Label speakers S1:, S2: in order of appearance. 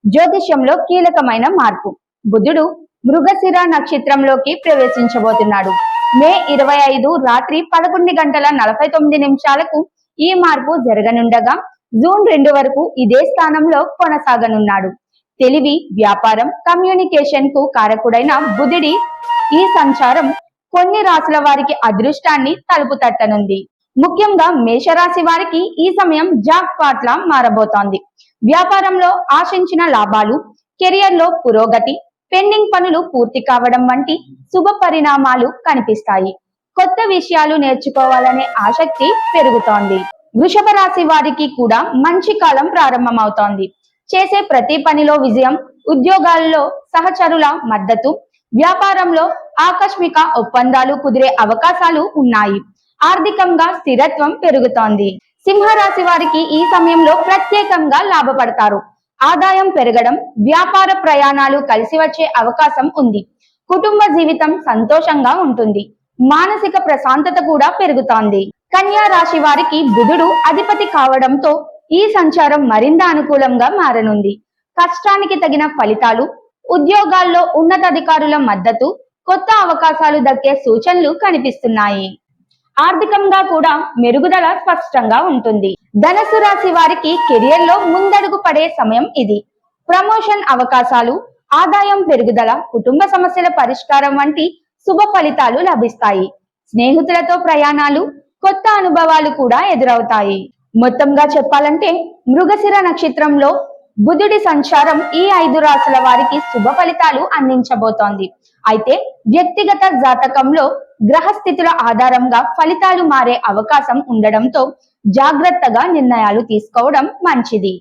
S1: జ్యోతిష్యంలో కీలకమైన మార్పు. బుధుడు మృగశిర నక్షత్రంలోకి ప్రవేశించబోతున్నాడు. మే 25 రాత్రి 11:49 ఈ మార్పు జరగనుండగా జూన్ 2 వరకు ఇదే స్థానంలో కొనసాగనున్నాడు. తెలివి, వ్యాపారం, కమ్యూనికేషన్ కు కారకుడైన బుధుడి ఈ సంచారం కొన్ని రాశుల వారికి అదృష్టాన్ని తలుపు తట్టనుంది. ముఖ్యంగా మేషరాశి వారికి ఈ సమయం జాక్ పాట్ లా మారబోతోంది. వ్యాపారంలో ఆశించిన లాభాలు, కెరియర్ లో పురోగతి, పెండింగ్ పనులు పూర్తి కావడం వంటి శుభ పరిణామాలు కనిపిస్తాయి. కొత్త విషయాలు నేర్చుకోవాలనే ఆసక్తి పెరుగుతోంది. వృషభ రాశి వారికి కూడా మంచి కాలం ప్రారంభమవుతోంది. చేసే ప్రతి పనిలో విజయం, ఉద్యోగాల్లో సహచరుల మద్దతు, వ్యాపారంలో ఆకస్మిక ఒప్పందాలు కుదిరే అవకాశాలు ఉన్నాయి. ఆర్థికంగా స్థిరత్వం పెరుగుతోంది. సింహరాశి వారికి ఈ సమయంలో ప్రత్యేకంగా లాభపడతారు. ఆదాయం పెరగడం, వ్యాపార ప్రయాణాలు కలిసి వచ్చే అవకాశం ఉంది. కుటుంబ జీవితం సంతోషంగా ఉంటుంది. మానసిక ప్రశాంతత కూడా పెరుగుతోంది. కన్యా రాశి వారికి బుధుడు అధిపతి కావడంతో ఈ సంచారం మరింత అనుకూలంగా మారనుంది. కష్టానికి తగిన ఫలితాలు, ఉద్యోగాల్లో ఉన్నతాధికారుల మద్దతు, కొత్త అవకాశాలు దక్కే సూచనలు కనిపిస్తున్నాయి. ఆర్థికంగా కూడా మెరుగుదల స్పష్టంగా ఉంటుంది. ధనుసు రాశి వారికి కెరియర్ లో ముందడుగు పడే సమయం ఇది. ప్రమోషన్ అవకాశాలు, ఆదాయం పెరుగుదల, కుటుంబ సమస్యల పరిష్కారం వంటి శుభ ఫలితాలు లభిస్తాయి. స్నేహితులతో ప్రయాణాలు, కొత్త అనుభవాలు కూడా ఎదురవుతాయి. మొత్తంగా చెప్పాలంటే మృగశిర నక్షత్రంలో బుధుడి సంచారం ఈ 5 రాశుల వారికి శుభ ఫలితాలు అందించబోతోంది. అయితే వ్యక్తిగత జాతకంలో గ్రహస్థితుల ఆధారంగా ఫలితాలు మారే అవకాశం ఉండడంతో జాగ్రత్తగా నిర్ణయాలు తీసుకోవడం మంచిది.